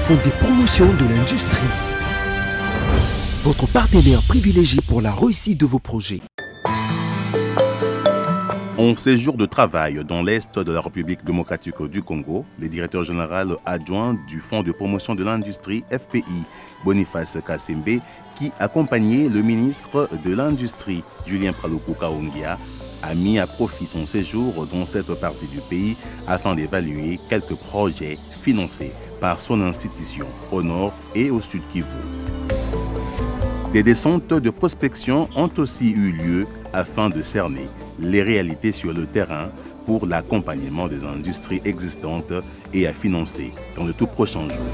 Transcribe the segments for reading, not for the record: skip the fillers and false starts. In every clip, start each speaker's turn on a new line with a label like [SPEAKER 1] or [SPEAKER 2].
[SPEAKER 1] Fonds de promotion de l'industrie. Votre partenaire privilégié pour la réussite de vos projets.
[SPEAKER 2] En séjour de travail dans l'Est de la République démocratique du Congo, le directeur général adjoint du Fonds de promotion de l'industrie FPI, Boniface Kassembe, qui accompagnait le ministre de l'Industrie, Julien Paluku Kahongya, a mis à profit son séjour dans cette partie du pays afin d'évaluer quelques projets financés par son institution au nord et au sud Kivu. Des descentes de prospection ont aussi eu lieu afin de cerner les réalités sur le terrain pour l'accompagnement des industries existantes et à financer dans de tout prochains jours.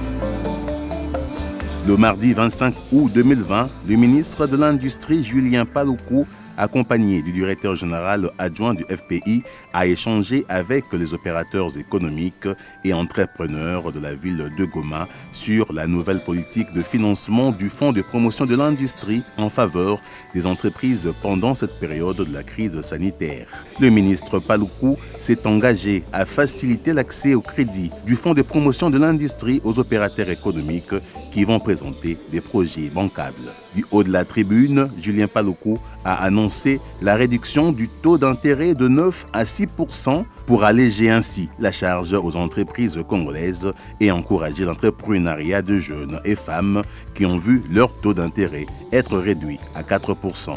[SPEAKER 2] Le mardi 25 août 2020, le ministre de l'Industrie Julien Paluku, accompagné du directeur général adjoint du FPI, a échangé avec les opérateurs économiques et entrepreneurs de la ville de Goma sur la nouvelle politique de financement du Fonds de promotion de l'industrie en faveur des entreprises pendant cette période de la crise sanitaire. Le ministre Paluku s'est engagé à faciliter l'accès au crédit du Fonds de promotion de l'industrie aux opérateurs économiques qui vont présenter des projets bancables. Du haut de la tribune, Julien Paluku a annoncé la réduction du taux d'intérêt de 9 à 6% pour alléger ainsi la charge aux entreprises congolaises et encourager l'entrepreneuriat de jeunes et femmes qui ont vu leur taux d'intérêt être réduit à 4%.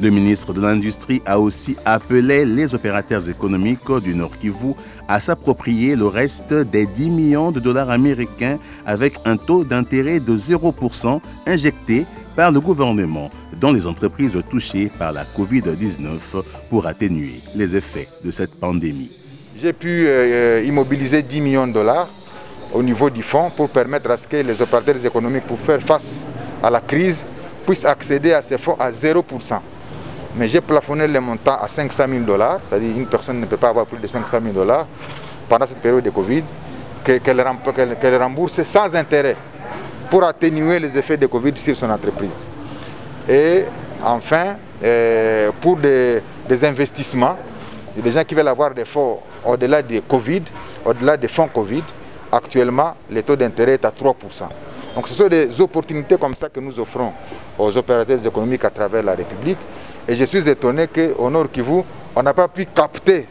[SPEAKER 2] Le ministre de l'Industrie a aussi appelé les opérateurs économiques du Nord Kivu à s'approprier le reste des 10 millions de dollars américains avec un taux d'intérêt de 0% injecté par le gouvernement dans les entreprises touchées par la Covid-19 pour atténuer les effets de cette pandémie.
[SPEAKER 3] J'ai pu immobiliser 10 millions de dollars au niveau du fonds pour permettre à ce que les opérateurs économiques, pour faire face à la crise, puissent accéder à ces fonds à 0%. Mais j'ai plafonné les montants à 500 000 dollars, c'est-à-dire une personne ne peut pas avoir plus de 500 000 dollars pendant cette période de Covid, qu'elle rembourse sans intérêt pour atténuer les effets de Covid sur son entreprise. Et enfin, pour des investissements, des gens qui veulent avoir des fonds au-delà des Covid, au-delà des fonds Covid, actuellement, le taux d'intérêt est à 3%. Donc ce sont des opportunités comme ça que nous offrons aux opérateurs économiques à travers la République. Et je suis étonné qu'au Nord Kivu, on n'a pas pu capter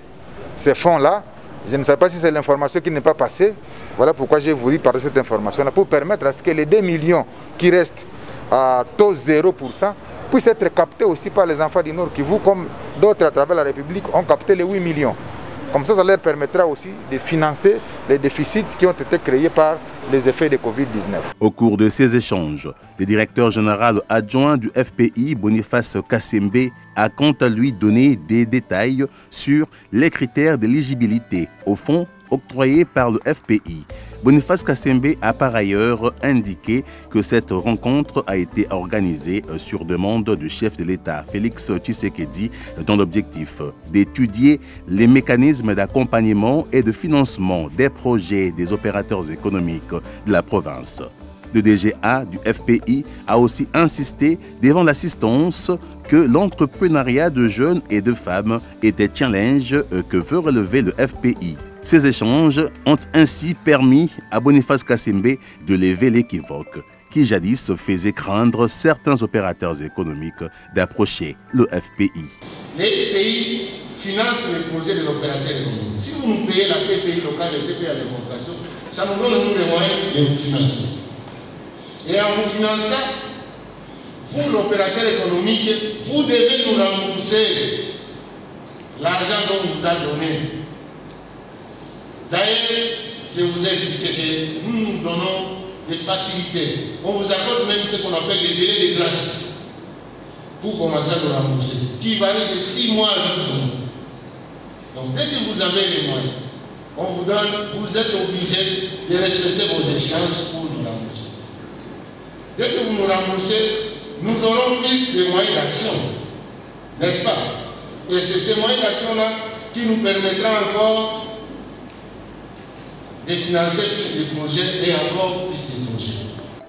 [SPEAKER 3] ces fonds-là. Je ne sais pas si c'est l'information qui n'est pas passée. Voilà pourquoi j'ai voulu parler de cette information-là, pour permettre à ce que les 2 millions qui restent à taux 0% puissent être captés aussi par les enfants du Nord Kivu, comme d'autres à travers la République ont capté les 8 millions. Comme ça leur permettra aussi de financer les déficits qui ont été créés par les effets de Covid-19.
[SPEAKER 2] Au cours de ces échanges, le directeur général adjoint du FPI, Boniface Kassembe, a quant à lui donné des détails sur les critères d'éligibilité au fonds octroyé par le FPI. Boniface Kassembe a par ailleurs indiqué que cette rencontre a été organisée sur demande du chef de l'État, Félix Tshisekedi, dans l'objectif d'étudier les mécanismes d'accompagnement et de financement des projets des opérateurs économiques de la province. Le DGA du FPI a aussi insisté devant l'assistance que l'entrepreneuriat de jeunes et de femmes est un challenge que veut relever le FPI. Ces échanges ont ainsi permis à Boniface Kassembe de lever l'équivoque qui jadis faisait craindre certains opérateurs économiques d'approcher le FPI.
[SPEAKER 4] Le FPI finance les projets de l'opérateur économique. Si vous nous payez la TPI locale et la TPI à l'importation, ça nous donne les moyens de vous financer. Et en vous finançant, vous, l'opérateur économique, vous devez nous rembourser l'argent dont on vous a donné. D'ailleurs, je vous ai expliqué que nous donnons des facilités. On vous accorde même ce qu'on appelle les délais de grâce pour commencer à nous rembourser, qui varient de 6 mois à 12 mois. Donc dès que vous avez les moyens, on vous donne, vous êtes obligé de respecter vos échéances pour nous rembourser. Dès que vous nous remboursez, nous aurons plus de moyens d'action, n'est-ce pas? Et c'est ces moyens d'action-là qui nous permettra encore de financer plus de projets et encore plus de projets.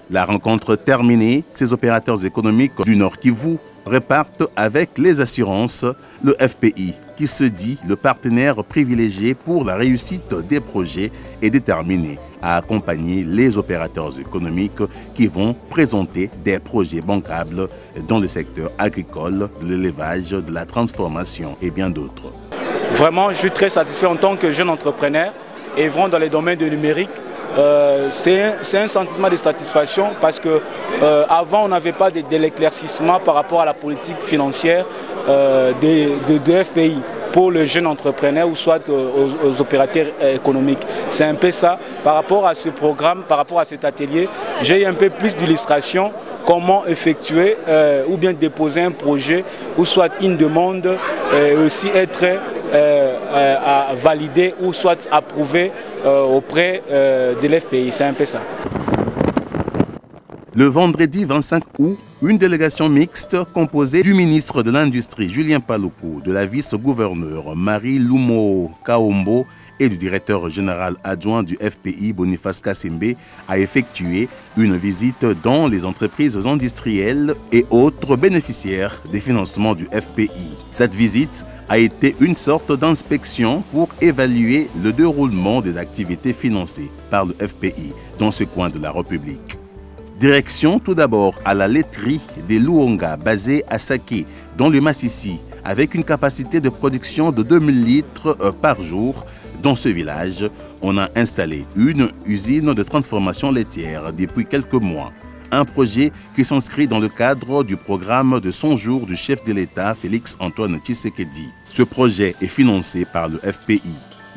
[SPEAKER 2] La rencontre terminée, ces opérateurs économiques du Nord Kivu repartent avec les assurances. Le FPI qui se dit le partenaire privilégié pour la réussite des projets, est déterminé à accompagner les opérateurs économiques qui vont présenter des projets bancables dans le secteur agricole, de l'élevage, de la transformation et bien d'autres.
[SPEAKER 5] Vraiment, je suis très satisfait en tant que jeune entrepreneur et vraiment dans les domaines du numérique. C'est un sentiment de satisfaction parce qu'avant on n'avait pas de l'éclaircissement par rapport à la politique financière de FPI pour le jeune entrepreneur ou soit aux opérateurs économiques. C'est un peu ça. Par rapport à ce programme, par rapport à cet atelier, j'ai eu un peu plus d'illustrations comment effectuer ou bien déposer un projet ou soit une demande et aussi être validé ou soit approuvé auprès de l'FPI. C'est un peu ça.
[SPEAKER 2] Le vendredi 25 août, une délégation mixte composée du ministre de l'Industrie Julien Paluku, de la vice-gouverneure Marie Lumo Kaombo et du directeur général adjoint du FPI Boniface Kassembe a effectué une visite dans les entreprises industrielles et autres bénéficiaires des financements du FPI. Cette visite a été une sorte d'inspection pour évaluer le déroulement des activités financées par le FPI dans ce coin de la République. Direction tout d'abord à la laiterie des Luonga basée à Saké, dans le Massissi, avec une capacité de production de 2000 litres par jour. Dans ce village, on a installé une usine de transformation laitière depuis quelques mois. Un projet qui s'inscrit dans le cadre du programme de 100 jours du chef de l'État Félix Antoine Tshisekedi. Ce projet est financé par le FPI.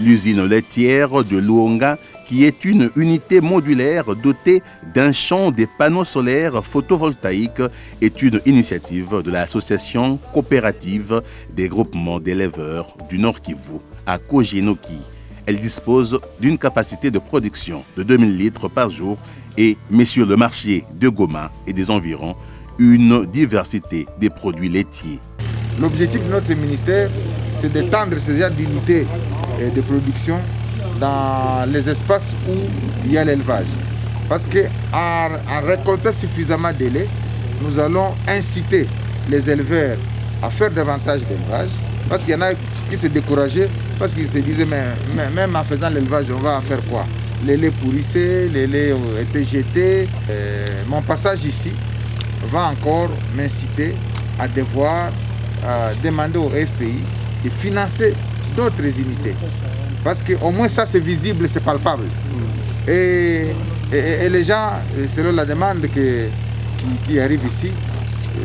[SPEAKER 2] L'usine laitière de Luonga, qui est une unité modulaire dotée d'un champ de panneaux solaires photovoltaïques, est une initiative de l'association coopérative des groupements d'éleveurs du Nord Kivu à Kojinoki. Elle dispose d'une capacité de production de 2000 litres par jour et met sur le marché de Goma et des environs une diversité des produits laitiers.
[SPEAKER 3] L'objectif de notre ministère, c'est d'étendre ces genres d'unités de production dans les espaces où il y a l'élevage. Parce qu'en récoltant suffisamment de lait, nous allons inciter les éleveurs à faire davantage d'élevage. Parce qu'il y en a qui se décourageaient, parce qu'ils se disaient, mais même en faisant l'élevage, on va en faire quoi? Les laits pourrissaient, les laits étaient jetés. Mon passage ici va encore m'inciter à devoir demander au FPI de financer d'autres unités. Parce qu'au moins ça c'est visible, c'est palpable. Et les gens, selon la demande qui arrive ici,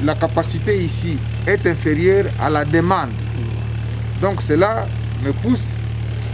[SPEAKER 3] la capacité ici est inférieure à la demande. Donc cela me pousse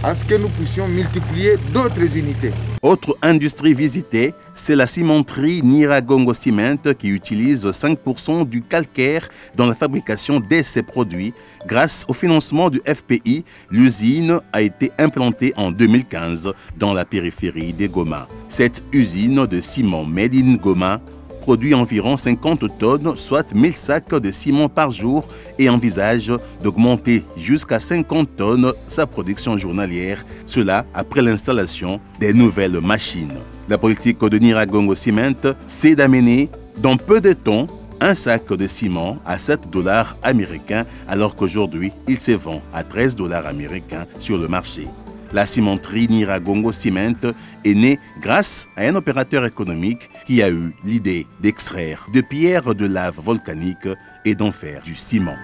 [SPEAKER 3] à ce que nous puissions multiplier d'autres unités.
[SPEAKER 2] Autre industrie visitée, c'est la cimenterie Nyiragongo Cement qui utilise 5% du calcaire dans la fabrication de ses produits. Grâce au financement du FPI, l'usine a été implantée en 2015 dans la périphérie de Goma. Cette usine de ciment Made in Goma produit environ 50 tonnes, soit 1000 sacs de ciment par jour et envisage d'augmenter jusqu'à 50 tonnes sa production journalière, cela après l'installation des nouvelles machines. La politique de Nyiragongo Cement, c'est d'amener dans peu de temps un sac de ciment à $7 américains alors qu'aujourd'hui il se vend à $13 américains sur le marché. La cimenterie Nyiragongo Cement est née grâce à un opérateur économique qui a eu l'idée d'extraire de pierres de lave volcanique et d'en faire du ciment.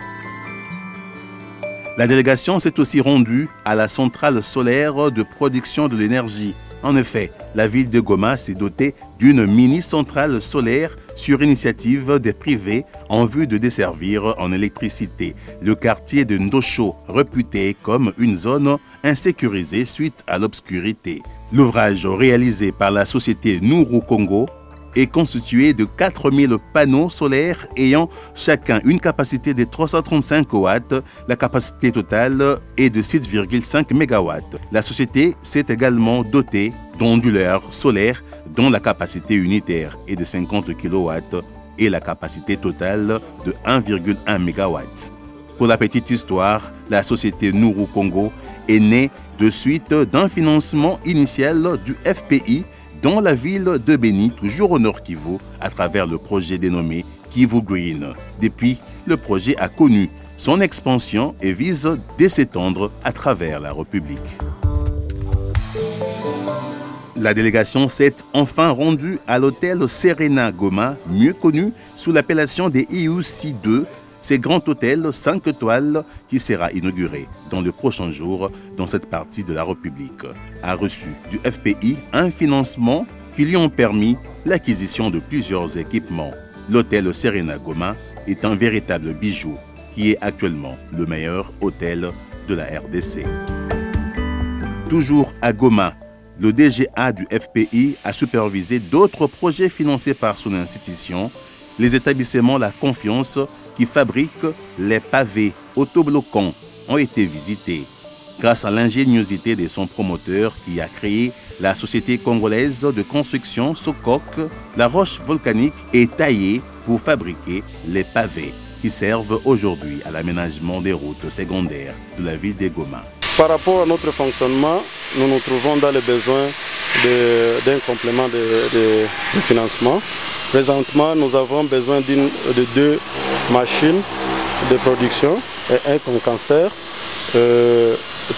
[SPEAKER 2] La délégation s'est aussi rendue à la centrale solaire de production de l'énergie. En effet, la ville de Goma s'est dotée d'une mini-centrale solaire sur initiative des privés en vue de desservir en électricité le quartier de Ndosho, réputé comme une zone insécurisée suite à l'obscurité. L'ouvrage réalisé par la société Nuru Congo est constitué de 4000 panneaux solaires ayant chacun une capacité de 335 watts. La capacité totale est de 6,5 MW. La société s'est également dotée d'onduleurs solaires dont la capacité unitaire est de 50 kW et la capacité totale de 1,1 MW. Pour la petite histoire, la société Nuru Congo est née de suite d'un financement initial du FPI dans la ville de Beni, toujours au Nord Kivu, à travers le projet dénommé Kivu Green. Depuis, le projet a connu son expansion et vise de s'étendre à travers la République. La délégation s'est enfin rendue à l'hôtel Serena Goma, mieux connu sous l'appellation des IUC2, ce grand hôtel 5 étoiles qui sera inauguré dans les prochains jours dans cette partie de la République, a reçu du FPI un financement qui lui ont permis l'acquisition de plusieurs équipements. L'hôtel Serena Goma est un véritable bijou qui est actuellement le meilleur hôtel de la RDC. Toujours à Goma, le DGA du FPI a supervisé d'autres projets financés par son institution, les établissements La Confiance qui fabriquent les pavés autobloquants ont été visités. Grâce à l'ingéniosité de son promoteur qui a créé la société congolaise de construction Sococ, la roche volcanique est taillée pour fabriquer les pavés qui servent aujourd'hui à l'aménagement des routes secondaires de la ville de Goma.
[SPEAKER 6] Par rapport à notre fonctionnement, nous nous trouvons dans le besoin d'un complément de financement. Présentement, nous avons besoin de 2 machines de production et un concasseur,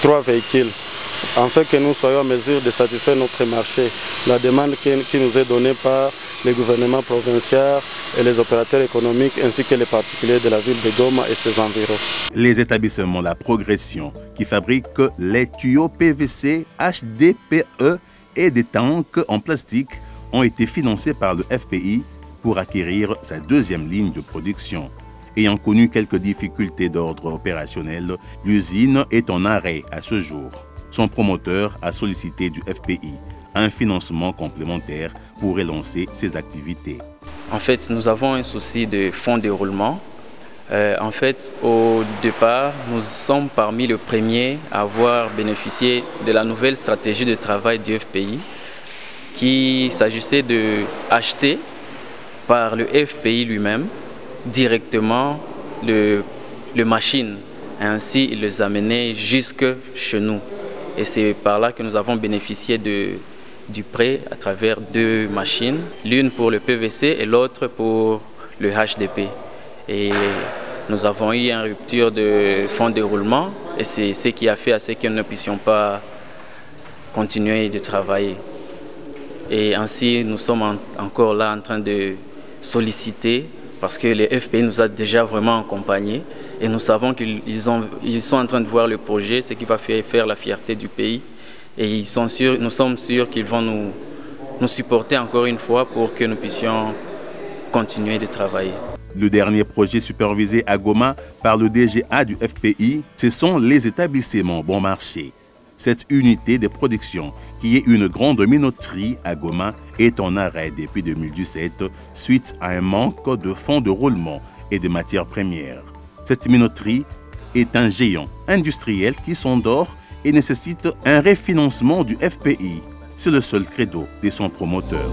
[SPEAKER 6] 3 véhicules, afin que nous soyons en mesure de satisfaire notre marché. La demande qui nous est donnée par les gouvernements provinciaux et les opérateurs économiques ainsi que les particuliers de la ville de Goma et ses environs.
[SPEAKER 2] Les établissements La Progression qui fabriquent les tuyaux PVC, HDPE et des tanks en plastique ont été financés par le FPI pour acquérir sa 2e ligne de production. Ayant connu quelques difficultés d'ordre opérationnel, l'usine est en arrêt à ce jour. Son promoteur a sollicité du FPI un financement complémentaire pour relancer ses activités.
[SPEAKER 7] En fait, nous avons un souci de fonds de roulement. En fait, au départ, nous sommes parmi les premiers à avoir bénéficié de la nouvelle stratégie de travail du FPI, qui s'agissait d'acheter par le FPI lui-même directement les machines. Ainsi, il les amenait jusque chez nous. Et c'est par là que nous avons bénéficié du prêt à travers 2 machines, l'une pour le PVC et l'autre pour le HDP. Et nous avons eu une rupture de fonds de roulement et c'est ce qui a fait à ce que nous ne puissions pas continuer de travailler. Et ainsi, nous sommes encore là en train de solliciter parce que le FPI nous a déjà vraiment accompagnés et nous savons qu'ils sont en train de voir le projet, ce qui va faire la fierté du pays. Et nous sommes sûrs qu'ils vont nous supporter encore une fois pour que nous puissions continuer de travailler.
[SPEAKER 2] Le dernier projet supervisé à Goma par le DGA du FPI, ce sont les établissements bon marché. Cette unité de production, qui est une grande minoterie à Goma, est en arrêt depuis 2017 suite à un manque de fonds de roulement et de matières premières. Cette minoterie est un géant industriel qui s'endort et nécessite un refinancement du FPI. C'est le seul credo de son promoteur.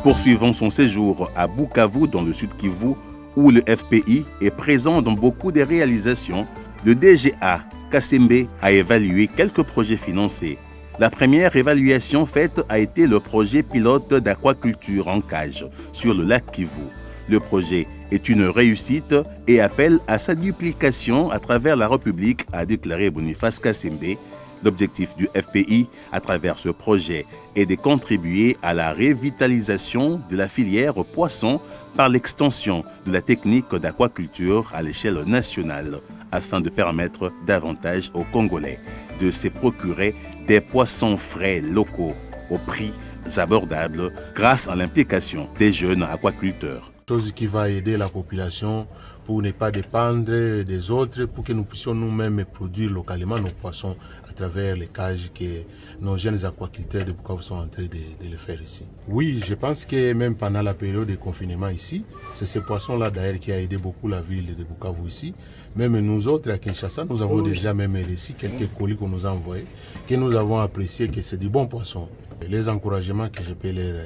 [SPEAKER 2] Poursuivant son séjour à Bukavu dans le Sud Kivu, où le FPI est présent dans beaucoup de réalisations, le DGA Kassembe a évalué quelques projets financés. La première évaluation faite a été le projet pilote d'aquaculture en cage sur le lac Kivu. Le projet est une réussite et appelle à sa duplication à travers la République, a déclaré Boniface Kassembe. L'objectif du FPI à travers ce projet est de contribuer à la revitalisation de la filière poisson par l'extension de la technique d'aquaculture à l'échelle nationale afin de permettre davantage aux Congolais de se procurer des poissons frais locaux au prix abordables grâce à l'implication des jeunes aquaculteurs.
[SPEAKER 8] Chose qui va aider la population pour ne pas dépendre des autres, pour que nous puissions nous-mêmes produire localement nos poissons à travers les cages que nos jeunes aquaculteurs de Bukavu sont en train de le faire ici. Oui, je pense que même pendant la période de confinement ici, c'est ce poisson-là d'ailleurs qui a aidé beaucoup la ville de Bukavu ici. Même nous autres à Kinshasa, nous avons déjà même reçu quelques colis qu'on nous a envoyés, que nous avons apprécié que c'est du bon poisson. Les encouragements que je peux leur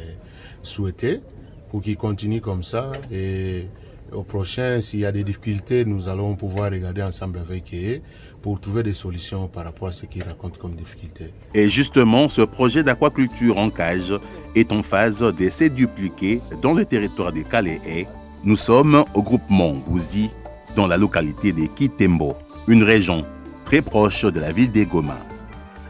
[SPEAKER 8] souhaiter pour qu'ils continuent comme ça et au prochain, s'il y a des difficultés, nous allons pouvoir regarder ensemble avec eux pour trouver des solutions par rapport à ce qu'ils racontent comme difficultés.
[SPEAKER 2] Et justement, ce projet d'aquaculture en cage est en phase de se dupliquer dans le territoire de Kalehe. Nous sommes au groupement Bouzi, dans la localité de Kitembo, une région très proche de la ville de Goma.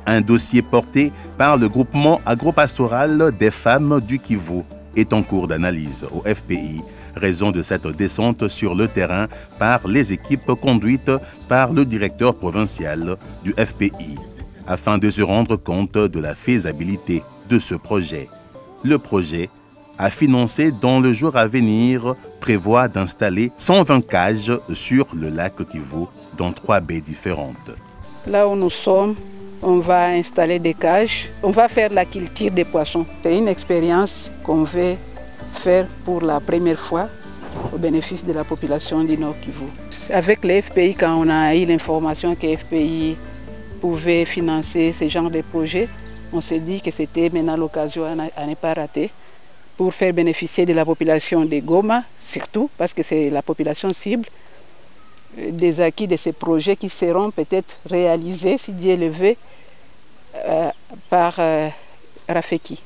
[SPEAKER 2] Un dossier porté par le groupement agropastoral des femmes du Kivu est en cours d'analyse au FPI, raison de cette descente sur le terrain par les équipes conduites par le directeur provincial du FPI, afin de se rendre compte de la faisabilité de ce projet. Le projet, à financer dans le jour à venir, prévoit d'installer 120 cages sur le lac Kivu dans 3 baies différentes.
[SPEAKER 9] Là où nous sommes, on va installer des cages, on va faire la culture des poissons. C'est une expérience qu'on veut faire pour la première fois au bénéfice de la population du Nord Kivu. Avec les FPI, quand on a eu l'information que les FPI pouvaient financer ce genre de projet, on s'est dit que c'était maintenant l'occasion à ne pas rater pour faire bénéficier de la population de Goma, surtout parce que c'est la population cible, des acquis de ces projets qui seront peut-être réalisés, si Dieu le veut, par Rafeki.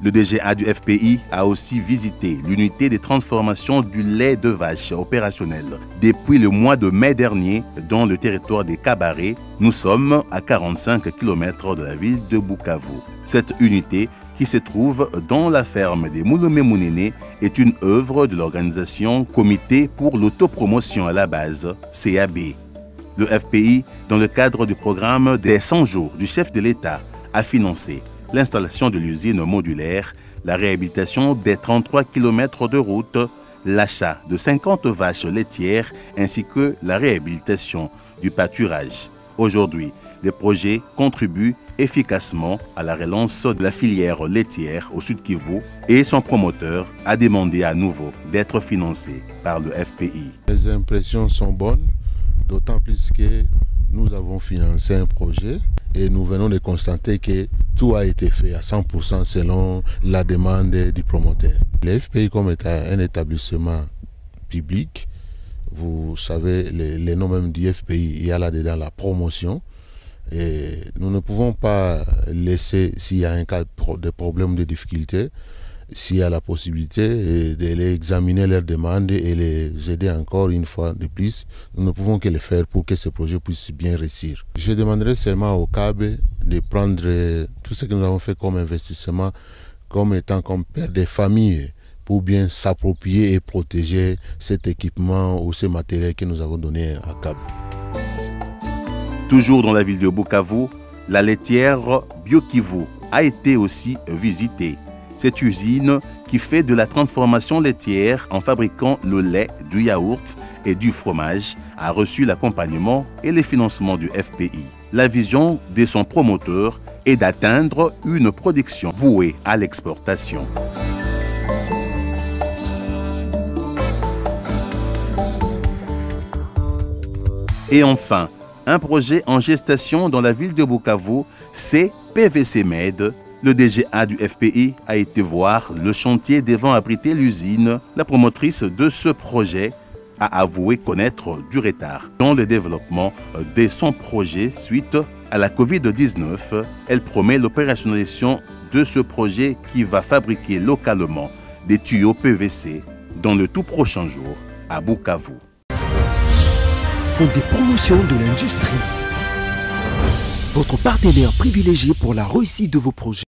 [SPEAKER 2] Le DGA du FPI a aussi visité l'unité de transformation du lait de vache opérationnelle. Depuis le mois de mai dernier, dans le territoire des Kabaré, nous sommes à 45 km de la ville de Bukavu. Cette unité, qui se trouve dans la ferme des Moulomé-Mounene, est une œuvre de l'organisation Comité pour l'autopromotion à la base, CAB. Le FPI, dans le cadre du programme des 100 jours du chef de l'État, a financé l'installation de l'usine modulaire, la réhabilitation des 33 km de route, l'achat de 50 vaches laitières ainsi que la réhabilitation du pâturage. Aujourd'hui, les projets contribuent efficacement à la relance de la filière laitière au Sud Kivu et son promoteur a demandé à nouveau d'être financé par le FPI.
[SPEAKER 8] Les impressions sont bonnes, d'autant plus que nous avons financé un projet et nous venons de constater que tout a été fait à 100% selon la demande du promoteur. Le FPI, comme un établissement public, vous savez, les noms même du FPI, il y a là-dedans la promotion. Et nous ne pouvons pas laisser, s'il y a un cas de problème, de difficulté, s'il y a la possibilité de les examiner leurs demandes et les aider encore une fois de plus, nous ne pouvons que le faire pour que ce projet puisse bien réussir. Je demanderai seulement au CAB de prendre tout ce que nous avons fait comme investissement comme étant comme père de famille pour bien s'approprier et protéger cet équipement ou ce matériel que nous avons donné à CAB.
[SPEAKER 2] Toujours dans la ville de Bukavu, la laitière BioKivu a été aussi visitée. Cette usine qui fait de la transformation laitière en fabriquant le lait, du yaourt et du fromage a reçu l'accompagnement et les financements du FPI. La vision de son promoteur est d'atteindre une production vouée à l'exportation. Et enfin, un projet en gestation dans la ville de Bukavu, c'est PVC Med. Le DGA du FPI a été voir le chantier devant abriter l'usine. La promotrice de ce projet a avoué connaître du retard dans le développement de son projet suite à la Covid-19. Elle promet l'opérationnalisation de ce projet qui va fabriquer localement des tuyaux PVC dans le tout prochain jour à Bukavu.
[SPEAKER 1] Fonds de promotion de l'industrie. Votre partenaire privilégié pour la réussite de vos projets.